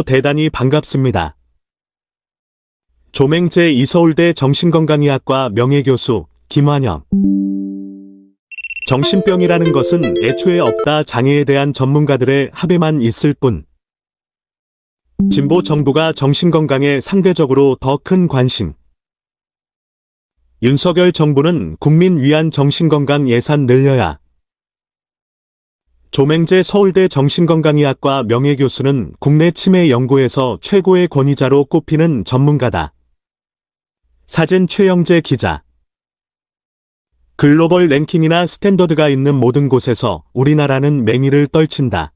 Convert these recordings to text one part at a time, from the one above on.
대단히 반갑습니다. 조맹 제2서울대 정신건강의학과 명예교수 김환영. 정신병이라는 것은 애초에 없다 장애에 대한 전문가들의 합의만 있을 뿐. 진보 정부가 정신건강에 상대적으로 더 큰 관심. 윤석열 정부는 국민 위한 정신건강 예산 늘려야. 조맹재 서울대 정신건강의학과 명예교수는 국내 치매 연구에서 최고의 권위자로 꼽히는 전문가다. 사진 최영재 기자. 글로벌 랭킹이나 스탠더드가 있는 모든 곳에서 우리나라는 맹위를 떨친다.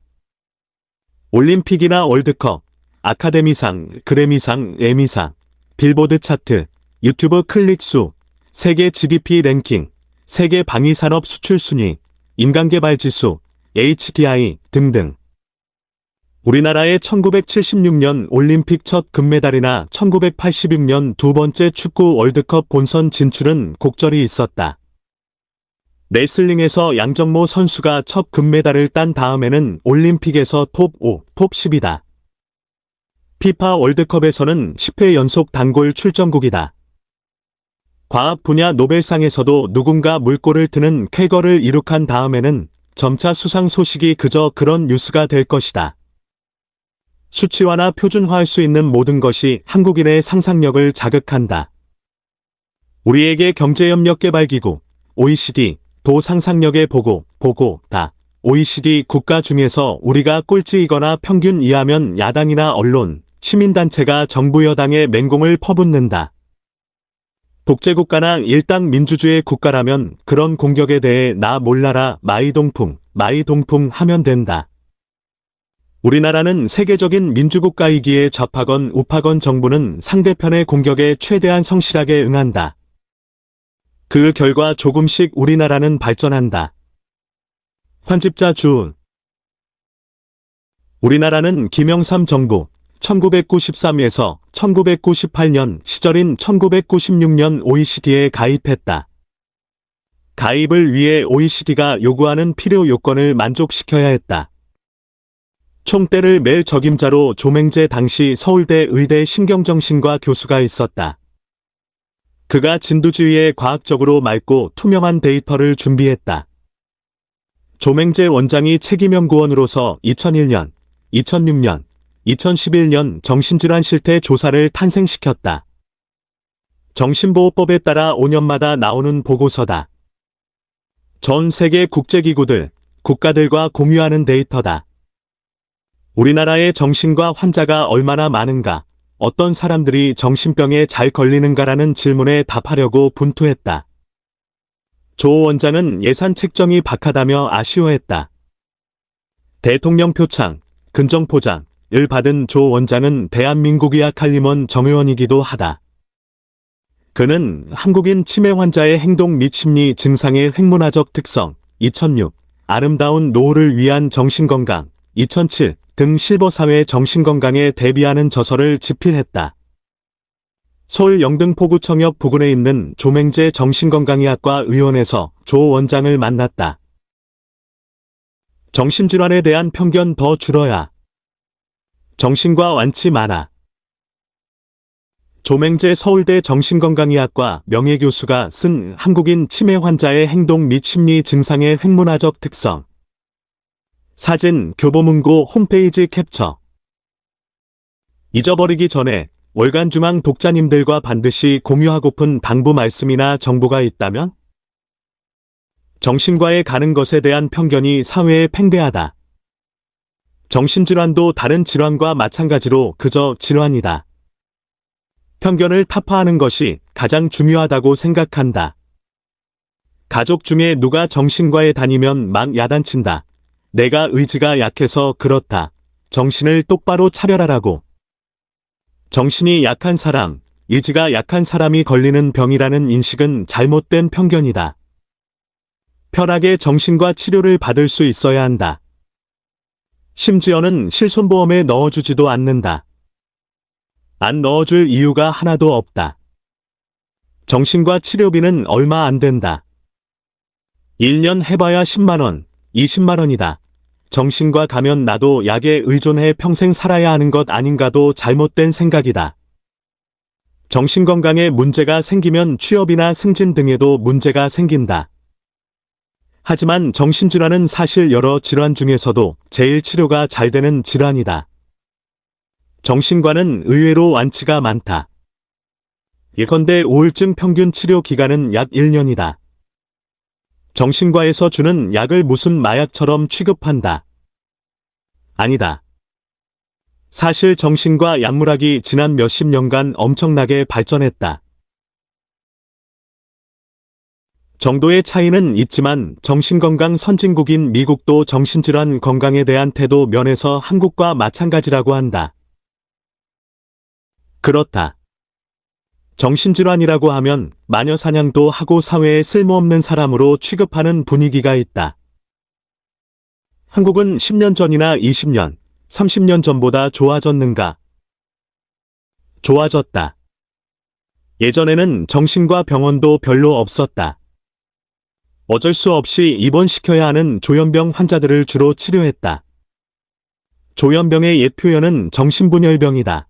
올림픽이나 월드컵, 아카데미상, 그래미상, 에미상, 빌보드 차트, 유튜브 클릭수, 세계 GDP 랭킹, 세계 방위산업 수출 순위, 인간개발 지수, HDI 등등. 우리나라의 1976년 올림픽 첫 금메달이나 1986년 두 번째 축구 월드컵 본선 진출은 곡절이 있었다. 레슬링에서 양정모 선수가 첫 금메달을 딴 다음에는 올림픽에서 톱 5, 톱 10이다. 피파 월드컵에서는 10회 연속 단골 출전국이다. 과학 분야 노벨상에서도 누군가 물꼬를 트는 쾌거를 이룩한 다음에는 점차 수상 소식이 그저 그런 뉴스가 될 것이다. 수치화나 표준화할 수 있는 모든 것이 한국인의 상상력을 자극한다. 우리에게 경제협력개발기구, OECD, 도 상상력의 보고다. OECD 국가 중에서 우리가 꼴찌이거나 평균 이하면 야당이나 언론, 시민단체가 정부 여당의 맹공을 퍼붓는다. 독재국가나 일당 민주주의 국가라면 그런 공격에 대해 나 몰라라 마이동풍 하면 된다. 우리나라는 세계적인 민주국가이기에 좌파건 우파건 정부는 상대편의 공격에 최대한 성실하게 응한다. 그 결과 조금씩 우리나라는 발전한다. 편집자 주. 우리나라는 김영삼 정부 1993에서 1998년 시절인 1996년 OECD에 가입했다. 가입을 위해 OECD가 요구하는 필요 요건을 만족시켜야 했다. 총대를 맬 적임자로 조맹재 당시 서울대 의대 신경정신과 교수가 있었다. 그가 진두지휘에 과학적으로 맑고 투명한 데이터를 준비했다. 조맹재 원장이 책임연구원으로서 2001년, 2006년, 2011년 정신질환 실태 조사를 탄생시켰다. 정신보호법에 따라 5년마다 나오는 보고서다. 전 세계 국제기구들, 국가들과 공유하는 데이터다. 우리나라의 정신과 환자가 얼마나 많은가, 어떤 사람들이 정신병에 잘 걸리는가라는 질문에 답하려고 분투했다. 조 원장은 예산 책정이 박하다며 아쉬워했다. 대통령 표창, 근정포장, 을 받은 조 원장은 대한민국의학 할림원 정의원이기도 하다. 그는 한국인 치매 환자의 행동 및 심리 증상의 횡문화적 특성, 2006, 아름다운 노후를 위한 정신건강, 2007 등 실버사회 정신건강에 대비하는 저서를 집필했다. 서울 영등포구청역 부근에 있는 조맹재 정신건강의학과 의원에서 조 원장을 만났다. 정신질환에 대한 편견 더 줄어야. 정신과 완치 많아. 조맹재 서울대 정신건강의학과 명예교수가 쓴 한국인 치매 환자의 행동 및 심리 증상의 횡문화적 특성. 사진 교보문고 홈페이지 캡처. 잊어버리기 전에 월간 중앙 독자님들과 반드시 공유하고픈 당부 말씀이나 정보가 있다면? 정신과에 가는 것에 대한 편견이 사회에 팽배하다. 정신질환도 다른 질환과 마찬가지로 그저 질환이다. 편견을 타파하는 것이 가장 중요하다고 생각한다. 가족 중에 누가 정신과에 다니면 막 야단친다. 내가 의지가 약해서 그렇다. 정신을 똑바로 차려라라고. 정신이 약한 사람, 의지가 약한 사람이 걸리는 병이라는 인식은 잘못된 편견이다. 편하게 정신과 치료를 받을 수 있어야 한다. 심지어는 실손보험에 넣어주지도 않는다. 안 넣어줄 이유가 하나도 없다. 정신과 치료비는 얼마 안 된다. 1년 해봐야 10만원, 20만원이다. 정신과 가면 나도 약에 의존해 평생 살아야 하는 것 아닌가도 잘못된 생각이다. 정신건강에 문제가 생기면 취업이나 승진 등에도 문제가 생긴다. 하지만 정신질환은 사실 여러 질환 중에서도 제일 치료가 잘 되는 질환이다. 정신과는 의외로 완치가 많다. 예컨대 우울증 평균 치료 기간은 약 1년이다. 정신과에서 주는 약을 무슨 마약처럼 취급한다. 아니다. 사실 정신과 약물학이 지난 몇십 년간 엄청나게 발전했다. 정도의 차이는 있지만 정신건강 선진국인 미국도 정신질환 건강에 대한 태도 면에서 한국과 마찬가지라고 한다. 그렇다. 정신질환이라고 하면 마녀 사냥도 하고 사회에 쓸모없는 사람으로 취급하는 분위기가 있다. 한국은 10년 전이나 20년, 30년 전보다 좋아졌는가? 좋아졌다. 예전에는 정신과 병원도 별로 없었다. 어쩔 수 없이 입원시켜야 하는 조현병 환자들을 주로 치료했다. 조현병의 옛 표현은 정신분열병이다.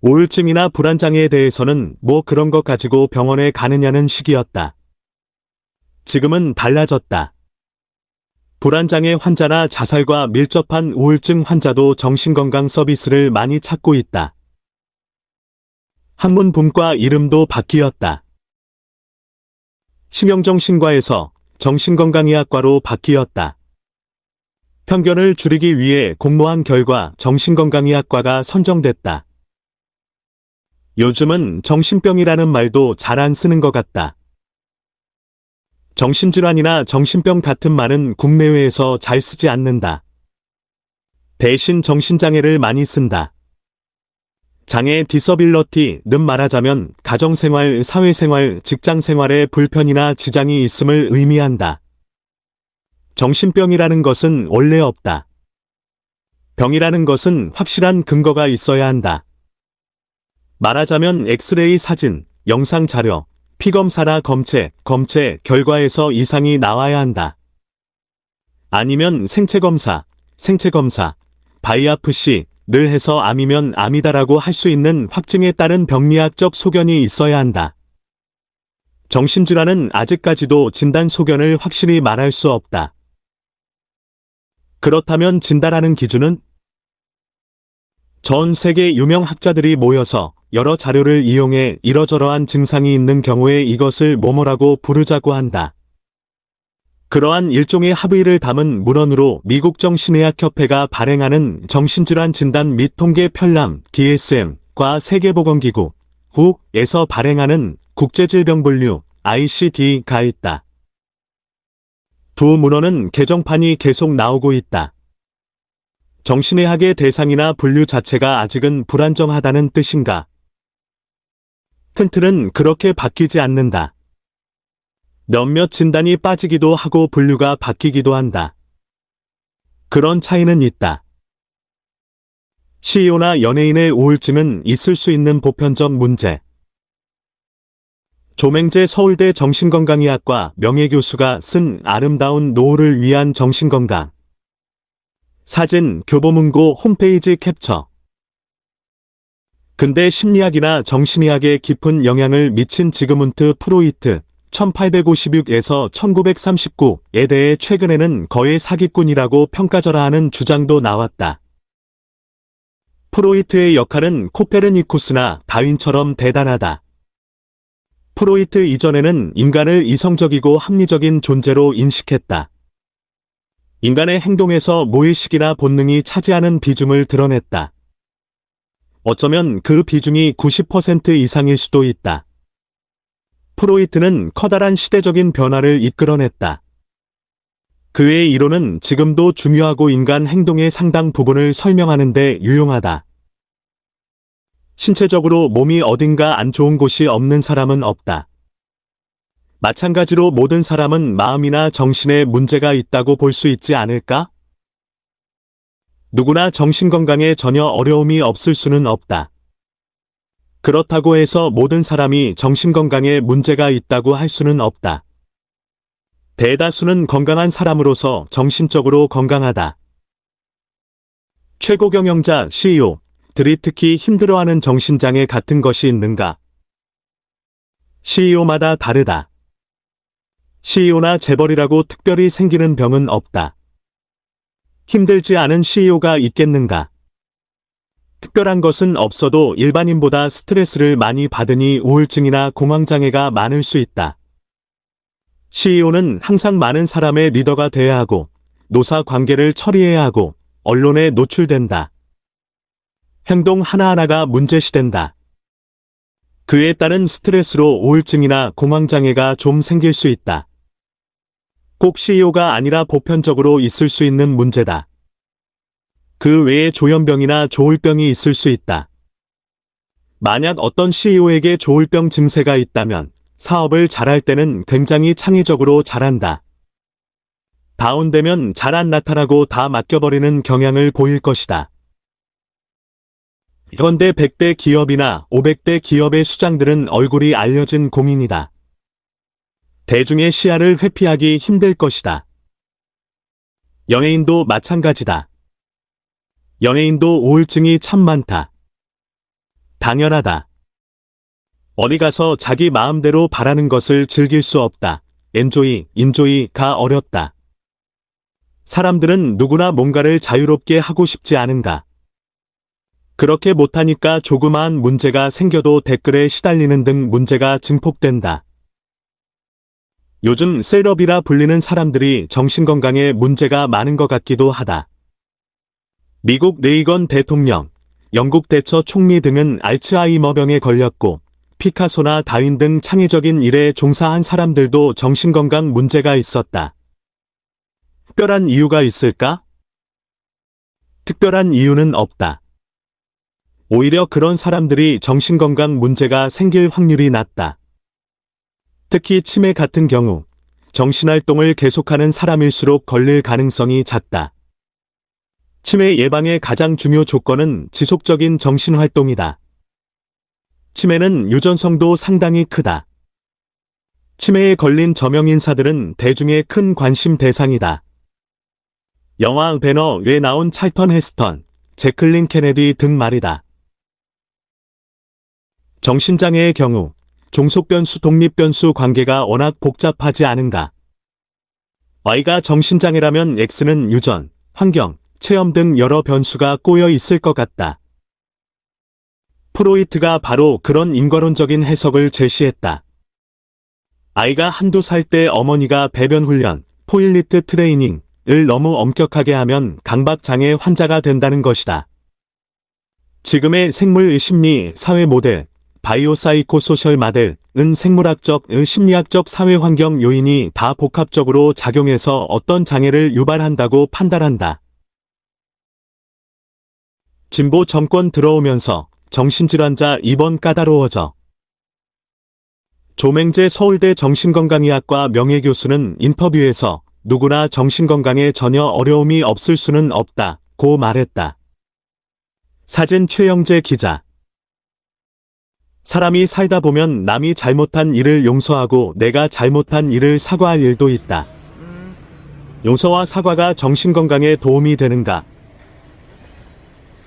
우울증이나 불안장애에 대해서는 뭐 그런 것 가지고 병원에 가느냐는 식이었다. 지금은 달라졌다. 불안장애 환자나 자살과 밀접한 우울증 환자도 정신건강 서비스를 많이 찾고 있다. 학문 분과 이름도 바뀌었다. 심형정신과에서 정신건강의학과로 바뀌었다. 편견을 줄이기 위해 공모한 결과 정신건강의학과가 선정됐다. 요즘은 정신병이라는 말도 잘 안 쓰는 것 같다. 정신질환이나 정신병 같은 말은 국내외에서 잘 쓰지 않는다. 대신 정신장애를 많이 쓴다. 장애 디서빌러티는 말하자면 가정생활, 사회생활, 직장생활에 불편이나 지장이 있음을 의미한다. 정신병이라는 것은 원래 없다. 병이라는 것은 확실한 근거가 있어야 한다. 말하자면 엑스레이 사진, 영상 자료, 피검사나 검체 결과에서 이상이 나와야 한다. 아니면 생체검사, 바이아프시를 해서 암이면 암이다라고 할 수 있는 확증에 따른 병리학적 소견이 있어야 한다. 정신질환은 아직까지도 진단 소견을 확실히 말할 수 없다. 그렇다면 진단하는 기준은? 전 세계 유명 학자들이 모여서 여러 자료를 이용해 이러저러한 증상이 있는 경우에 이것을 뭐뭐라고 부르자고 한다. 그러한 일종의 합의를 담은 문헌으로 미국 정신의학협회가 발행하는 정신질환 진단 및 통계 편람 DSM과 세계보건기구 WHO에서 발행하는 국제질병분류 ICD가 있다. 두 문헌은 개정판이 계속 나오고 있다. 정신의학의 대상이나 분류 자체가 아직은 불안정하다는 뜻인가? 큰 틀은 그렇게 바뀌지 않는다. 몇몇 진단이 빠지기도 하고 분류가 바뀌기도 한다. 그런 차이는 있다. CEO나 연예인의 우울증은 있을 수 있는 보편적 문제. 조맹재 서울대 정신건강의학과 명예교수가 쓴 아름다운 노후를 위한 정신건강. 사진 교보문고 홈페이지 캡처. 근대 심리학이나 정신의학에 깊은 영향을 미친 지그문트 프로이트 1856에서 1939에 대해 최근에는 거의 사기꾼이라고 평가절하 하는 주장도 나왔다. 프로이트의 역할은 코페르니쿠스나 다윈처럼 대단하다. 프로이트 이전에는 인간을 이성적이고 합리적인 존재로 인식했다. 인간의 행동에서 무의식이나 본능이 차지하는 비중을 드러냈다. 어쩌면 그 비중이 90% 이상일 수도 있다. 프로이트는 커다란 시대적인 변화를 이끌어냈다. 그의 이론은 지금도 중요하고 인간 행동의 상당 부분을 설명하는 데 유용하다. 신체적으로 몸이 어딘가 안 좋은 곳이 없는 사람은 없다. 마찬가지로 모든 사람은 마음이나 정신에 문제가 있다고 볼 수 있지 않을까? 누구나 정신건강에 전혀 어려움이 없을 수는 없다. 그렇다고 해서 모든 사람이 정신건강에 문제가 있다고 할 수는 없다. 대다수는 건강한 사람으로서 정신적으로 건강하다. 최고 경영자 CEO들이 특히 힘들어하는 정신장애 같은 것이 있는가? CEO마다 다르다. CEO나 재벌이라고 특별히 생기는 병은 없다. 힘들지 않은 CEO가 있겠는가? 특별한 것은 없어도 일반인보다 스트레스를 많이 받으니 우울증이나 공황장애가 많을 수 있다. CEO는 항상 많은 사람의 리더가 돼야 하고, 노사 관계를 처리해야 하고, 언론에 노출된다. 행동 하나하나가 문제시된다. 그에 따른 스트레스로 우울증이나 공황장애가 좀 생길 수 있다. 꼭 CEO가 아니라 보편적으로 있을 수 있는 문제다. 그 외에 조현병이나 조울병이 있을 수 있다. 만약 어떤 CEO에게 조울병 증세가 있다면 사업을 잘할 때는 굉장히 창의적으로 잘한다. 다운되면 잘 안 나타나고 다 맡겨버리는 경향을 보일 것이다. 현대 100대 기업이나 500대 기업의 수장들은 얼굴이 알려진 공인이다. 대중의 시야를 회피하기 힘들 것이다. 연예인도 마찬가지다. 연예인도 우울증이 참 많다. 당연하다. 어디 가서 자기 마음대로 바라는 것을 즐길 수 없다. 인조이가 어렵다. 사람들은 누구나 뭔가를 자유롭게 하고 싶지 않은가. 그렇게 못하니까 조그마한 문제가 생겨도 댓글에 시달리는 등 문제가 증폭된다. 요즘 셀럽이라 불리는 사람들이 정신건강에 문제가 많은 것 같기도 하다. 미국 레이건 대통령, 영국 대처 총리 등은 알츠하이머병에 걸렸고, 피카소나 다윈 등 창의적인 일에 종사한 사람들도 정신건강 문제가 있었다. 특별한 이유가 있을까? 특별한 이유는 없다. 오히려 그런 사람들이 정신건강 문제가 생길 확률이 낮다. 특히 치매 같은 경우, 정신활동을 계속하는 사람일수록 걸릴 가능성이 작다. 치매 예방의 가장 중요 조건은 지속적인 정신활동이다. 치매는 유전성도 상당히 크다. 치매에 걸린 저명인사들은 대중의 큰 관심 대상이다. 영화 배너에 나온 찰턴 헤스턴, 제클린 케네디 등 말이다. 정신장애의 경우 종속변수 독립변수 관계가 워낙 복잡하지 않은가. Y가 정신장애라면 X는 유전, 환경, 체험 등 여러 변수가 꼬여 있을 것 같다. 프로이트가 바로 그런 인과론적인 해석을 제시했다. 아이가 한두 살 때 어머니가 배변 훈련, 토일리트 트레이닝을 너무 엄격하게 하면 강박장애 환자가 된다는 것이다. 지금의 생물 심리 사회 모델, 바이오사이코소셜 모델은 생물학적, 심리학적 사회환경 요인이 다 복합적으로 작용해서 어떤 장애를 유발한다고 판단한다. 진보 정권 들어오면서 정신질환자 입원 까다로워져. 조맹재 서울대 정신건강의학과 명예교수는 인터뷰에서 누구나 정신건강에 전혀 어려움이 없을 수는 없다고 말했다. 사진 최영재 기자. 사람이 살다 보면 남이 잘못한 일을 용서하고 내가 잘못한 일을 사과할 일도 있다. 용서와 사과가 정신건강에 도움이 되는가?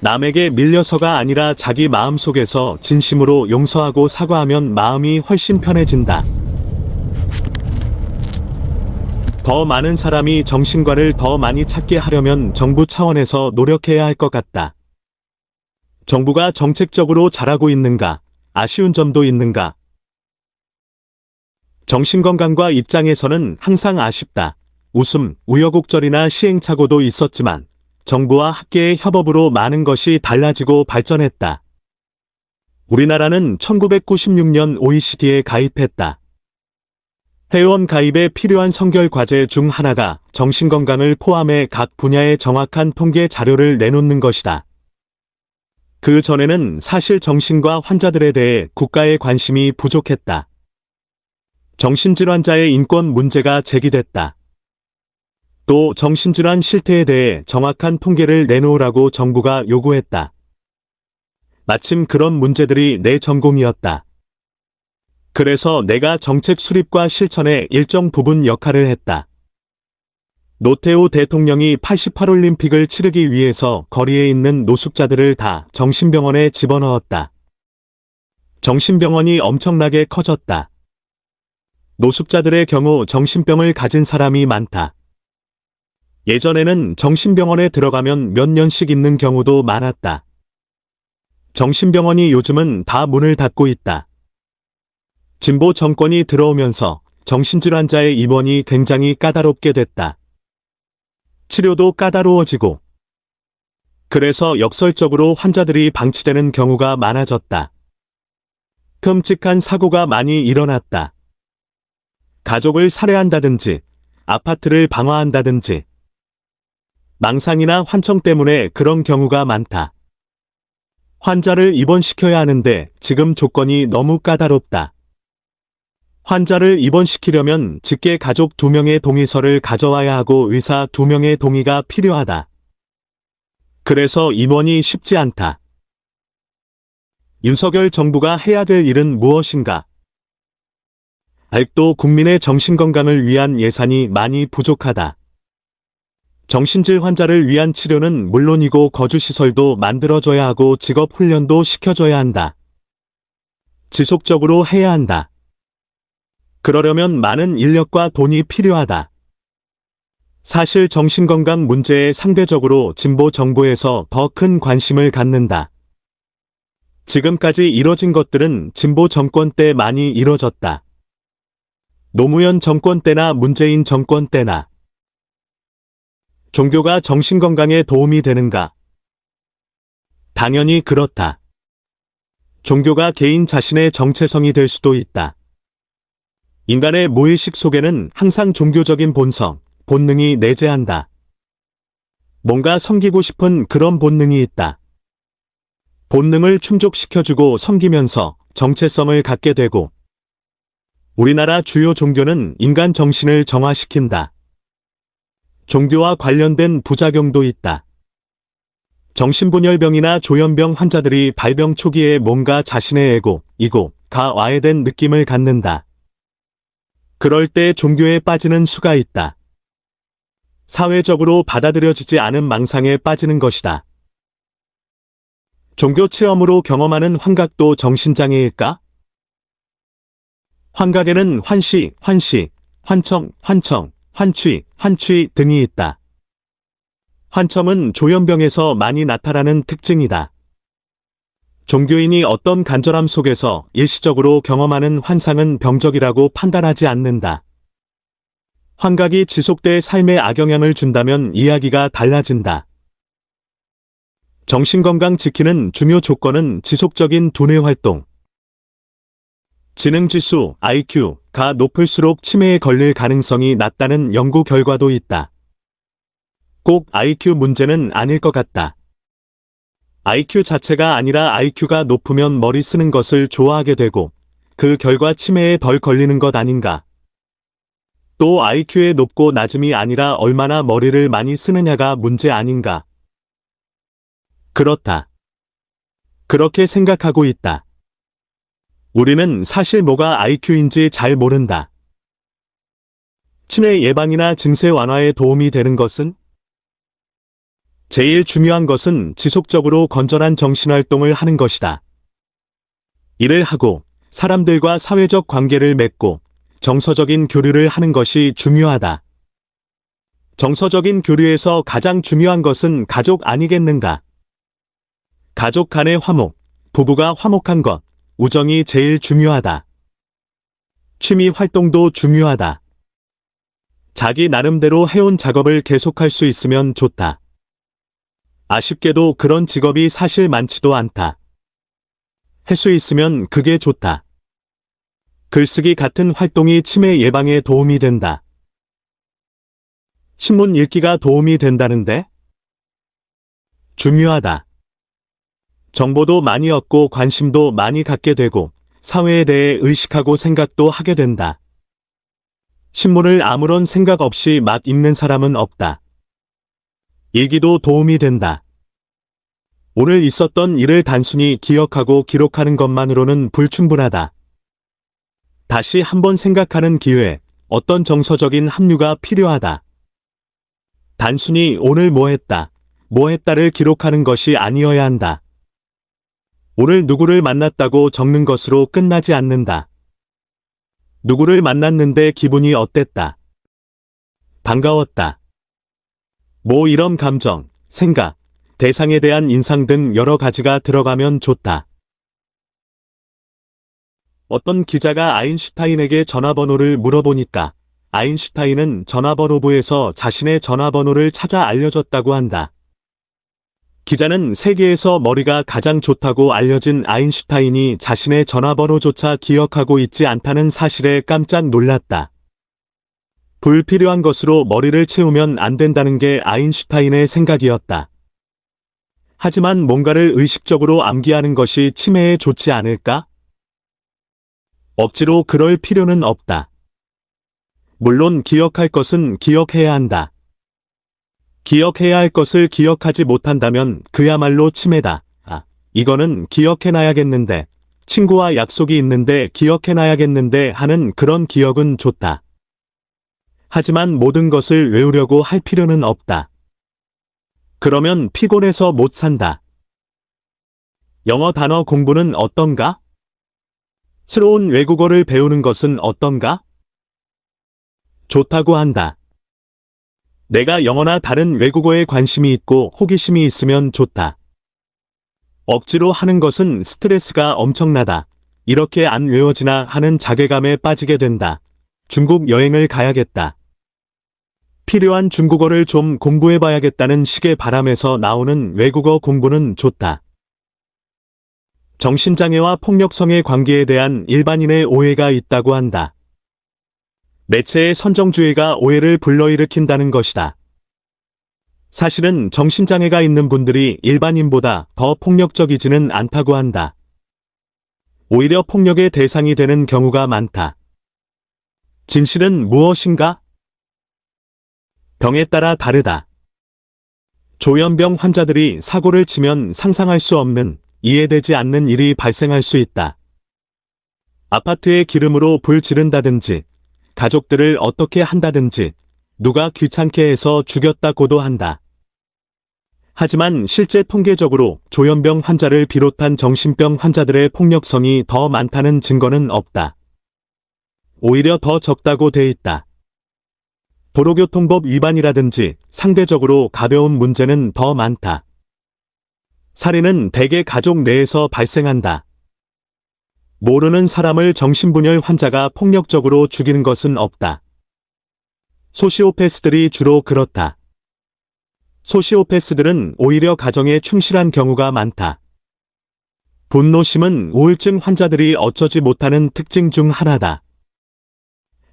남에게 밀려서가 아니라 자기 마음속에서 진심으로 용서하고 사과하면 마음이 훨씬 편해진다. 더 많은 사람이 정신과를 더 많이 찾게 하려면 정부 차원에서 노력해야 할 것 같다. 정부가 정책적으로 잘하고 있는가? 아쉬운 점도 있는가? 정신건강과 입장에서는 항상 아쉽다. 웃음, 우여곡절이나 시행착오도 있었지만 정부와 학계의 협업으로 많은 것이 달라지고 발전했다. 우리나라는 1996년 OECD에 가입했다. 회원 가입에 필요한 선결 과제 중 하나가 정신건강을 포함해 각 분야의 정확한 통계 자료를 내놓는 것이다. 그 전에는 사실 정신과 환자들에 대해 국가의 관심이 부족했다. 정신질환자의 인권 문제가 제기됐다. 또 정신질환 실태에 대해 정확한 통계를 내놓으라고 정부가 요구했다. 마침 그런 문제들이 내 전공이었다. 그래서 내가 정책 수립과 실천에 일정 부분 역할을 했다. 노태우 대통령이 88올림픽을 치르기 위해서 거리에 있는 노숙자들을 다 정신병원에 집어넣었다. 정신병원이 엄청나게 커졌다. 노숙자들의 경우 정신병을 가진 사람이 많다. 예전에는 정신병원에 들어가면 몇 년씩 있는 경우도 많았다. 정신병원이 요즘은 다 문을 닫고 있다. 진보 정권이 들어오면서 정신질환자의 입원이 굉장히 까다롭게 됐다. 치료도 까다로워지고, 그래서 역설적으로 환자들이 방치되는 경우가 많아졌다. 끔찍한 사고가 많이 일어났다. 가족을 살해한다든지, 아파트를 방화한다든지, 망상이나 환청 때문에 그런 경우가 많다. 환자를 입원시켜야 하는데 지금 조건이 너무 까다롭다. 환자를 입원시키려면 직계 가족 2명의 동의서를 가져와야 하고 의사 2명의 동의가 필요하다. 그래서 입원이 쉽지 않다. 윤석열 정부가 해야 될 일은 무엇인가? 아직도 국민의 정신건강을 위한 예산이 많이 부족하다. 정신질 환자를 위한 치료는 물론이고 거주시설도 만들어줘야 하고 직업훈련도 시켜줘야 한다. 지속적으로 해야 한다. 그러려면 많은 인력과 돈이 필요하다. 사실 정신건강 문제에 상대적으로 진보 정부에서 더 큰 관심을 갖는다. 지금까지 이뤄진 것들은 진보 정권 때 많이 이뤄졌다. 노무현 정권 때나 문재인 정권 때나. 종교가 정신건강에 도움이 되는가? 당연히 그렇다. 종교가 개인 자신의 정체성이 될 수도 있다. 인간의 무의식 속에는 항상 종교적인 본성, 본능이 내재한다. 뭔가 섬기고 싶은 그런 본능이 있다. 본능을 충족시켜주고 섬기면서 정체성을 갖게 되고, 우리나라 주요 종교는 인간 정신을 정화시킨다. 종교와 관련된 부작용도 있다. 정신분열병이나 조현병 환자들이 발병 초기에 뭔가 자신의 이고가 와해된 느낌을 갖는다. 그럴 때 종교에 빠지는 수가 있다. 사회적으로 받아들여지지 않은 망상에 빠지는 것이다. 종교 체험으로 경험하는 환각도 정신장애일까? 환각에는 환시, 환청, 환취 등이 있다. 환청은 조현병에서 많이 나타나는 특징이다. 종교인이 어떤 간절함 속에서 일시적으로 경험하는 환상은 병적이라고 판단하지 않는다. 환각이 지속돼 삶에 악영향을 준다면 이야기가 달라진다. 정신건강 지키는 중요 조건은 지속적인 두뇌 활동, 지능지수 IQ가 높을수록 치매에 걸릴 가능성이 낮다는 연구 결과도 있다. 꼭 IQ 문제는 아닐 것 같다. IQ 자체가 아니라 IQ가 높으면 머리 쓰는 것을 좋아하게 되고 그 결과 치매에 덜 걸리는 것 아닌가. 또 IQ의 높고 낮음이 아니라 얼마나 머리를 많이 쓰느냐가 문제 아닌가. 그렇다. 그렇게 생각하고 있다. 우리는 사실 뭐가 IQ인지 잘 모른다. 치매 예방이나 증세 완화에 도움이 되는 것은? 제일 중요한 것은 지속적으로 건전한 정신활동을 하는 것이다. 일을 하고 사람들과 사회적 관계를 맺고 정서적인 교류를 하는 것이 중요하다. 정서적인 교류에서 가장 중요한 것은 가족 아니겠는가? 가족 간의 화목, 부부가 화목한 것, 우정이 제일 중요하다. 취미 활동도 중요하다. 자기 나름대로 해온 작업을 계속할 수 있으면 좋다. 아쉽게도 그런 직업이 사실 많지도 않다. 할 수 있으면 그게 좋다. 글쓰기 같은 활동이 치매 예방에 도움이 된다. 신문 읽기가 도움이 된다는데? 중요하다. 정보도 많이 얻고 관심도 많이 갖게 되고 사회에 대해 의식하고 생각도 하게 된다. 신문을 아무런 생각 없이 막 읽는 사람은 없다. 일기도 도움이 된다. 오늘 있었던 일을 단순히 기억하고 기록하는 것만으로는 불충분하다. 다시 한번 생각하는 기회, 어떤 정서적인 합류가 필요하다. 단순히 오늘 뭐 했다를 기록하는 것이 아니어야 한다. 오늘 누구를 만났다고 적는 것으로 끝나지 않는다. 누구를 만났는데 기분이 어땠다. 반가웠다. 뭐 이런 감정, 생각, 대상에 대한 인상 등 여러 가지가 들어가면 좋다. 어떤 기자가 아인슈타인에게 전화번호를 물어보니까 아인슈타인은 전화번호부에서 자신의 전화번호를 찾아 알려줬다고 한다. 기자는 세계에서 머리가 가장 좋다고 알려진 아인슈타인이 자신의 전화번호조차 기억하고 있지 않다는 사실에 깜짝 놀랐다. 불필요한 것으로 머리를 채우면 안 된다는 게 아인슈타인의 생각이었다. 하지만 뭔가를 의식적으로 암기하는 것이 치매에 좋지 않을까? 억지로 그럴 필요는 없다. 물론 기억할 것은 기억해야 한다. 기억해야 할 것을 기억하지 못한다면 그야말로 치매다. 이거는 기억해놔야겠는데, 친구와 약속이 있는데 기억해놔야겠는데 하는 그런 기억은 좋다. 하지만 모든 것을 외우려고 할 필요는 없다. 그러면 피곤해서 못 산다. 영어 단어 공부는 어떤가? 새로운 외국어를 배우는 것은 어떤가? 좋다고 한다. 내가 영어나 다른 외국어에 관심이 있고 호기심이 있으면 좋다. 억지로 하는 것은 스트레스가 엄청나다. 이렇게 안 외워지나 하는 자괴감에 빠지게 된다. 중국 여행을 가야겠다. 필요한 중국어를 좀 공부해봐야겠다는 식의 바람에서 나오는 외국어 공부는 좋다. 정신장애와 폭력성의 관계에 대한 일반인의 오해가 있다고 한다. 매체의 선정주의가 오해를 불러일으킨다는 것이다. 사실은 정신장애가 있는 분들이 일반인보다 더 폭력적이지는 않다고 한다. 오히려 폭력의 대상이 되는 경우가 많다. 진실은 무엇인가? 병에 따라 다르다. 조현병 환자들이 사고를 치면 상상할 수 없는, 이해되지 않는 일이 발생할 수 있다. 아파트에 기름으로 불 지른다든지, 가족들을 어떻게 한다든지, 누가 귀찮게 해서 죽였다고도 한다. 하지만 실제 통계적으로 조현병 환자를 비롯한 정신병 환자들의 폭력성이 더 많다는 증거는 없다. 오히려 더 적다고 돼 있다. 도로교통법 위반이라든지 상대적으로 가벼운 문제는 더 많다. 살인은 대개 가족 내에서 발생한다. 모르는 사람을 정신분열 환자가 폭력적으로 죽이는 것은 없다. 소시오패스들이 주로 그렇다. 소시오패스들은 오히려 가정에 충실한 경우가 많다. 분노심은 우울증 환자들이 어쩌지 못하는 특징 중 하나다.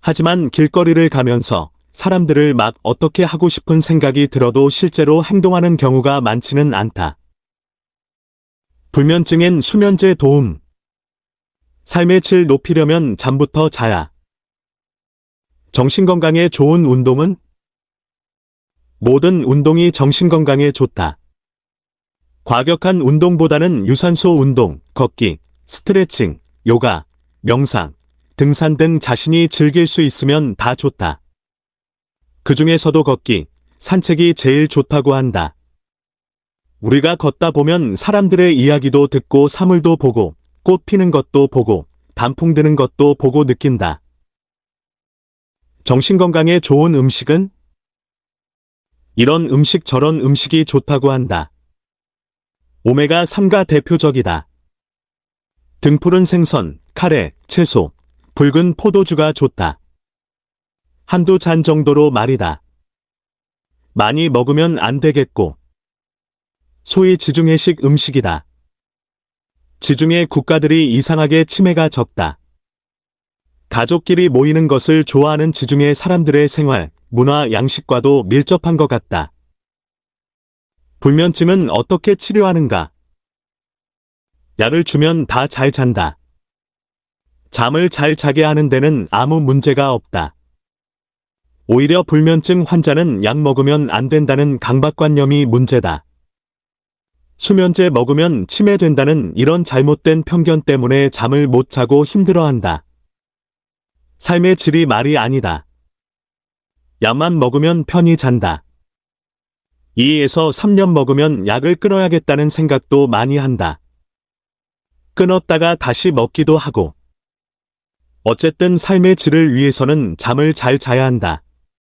하지만 길거리를 가면서 사람들을 막 어떻게 하고 싶은 생각이 들어도 실제로 행동하는 경우가 많지는 않다. 불면증엔 수면제 도움. 삶의 질 높이려면 잠부터 자야. 정신건강에 좋은 운동은? 모든 운동이 정신건강에 좋다. 과격한 운동보다는 유산소 운동, 걷기, 스트레칭, 요가, 명상, 등산 등 자신이 즐길 수 있으면 다 좋다. 그 중에서도 걷기, 산책이 제일 좋다고 한다. 우리가 걷다 보면 사람들의 이야기도 듣고 사물도 보고 꽃 피는 것도 보고 단풍 드는 것도 보고 느낀다. 정신건강에 좋은 음식은? 이런 음식 저런 음식이 좋다고 한다. 오메가3가 대표적이다. 등푸른 생선, 카레, 채소, 붉은 포도주가 좋다. 한두 잔 정도로 말이다. 많이 먹으면 안 되겠고. 소위 지중해식 음식이다. 지중해 국가들이 이상하게 치매가 적다. 가족끼리 모이는 것을 좋아하는 지중해 사람들의 생활, 문화 양식과도 밀접한 것 같다. 불면증은 어떻게 치료하는가? 약을 주면 다 잘 잔다. 잠을 잘 자게 하는 데는 아무 문제가 없다. 오히려 불면증 환자는 약 먹으면 안 된다는 강박관념이 문제다. 수면제 먹으면 치매된다는 이런 잘못된 편견 때문에 잠을 못 자고 힘들어한다. 삶의 질이 말이 아니다. 약만 먹으면 편히 잔다. 2에서 3년 먹으면 약을 끊어야겠다는 생각도 많이 한다. 끊었다가 다시 먹기도 하고. 어쨌든 삶의 질을 위해서는 잠을 잘 자야 한다.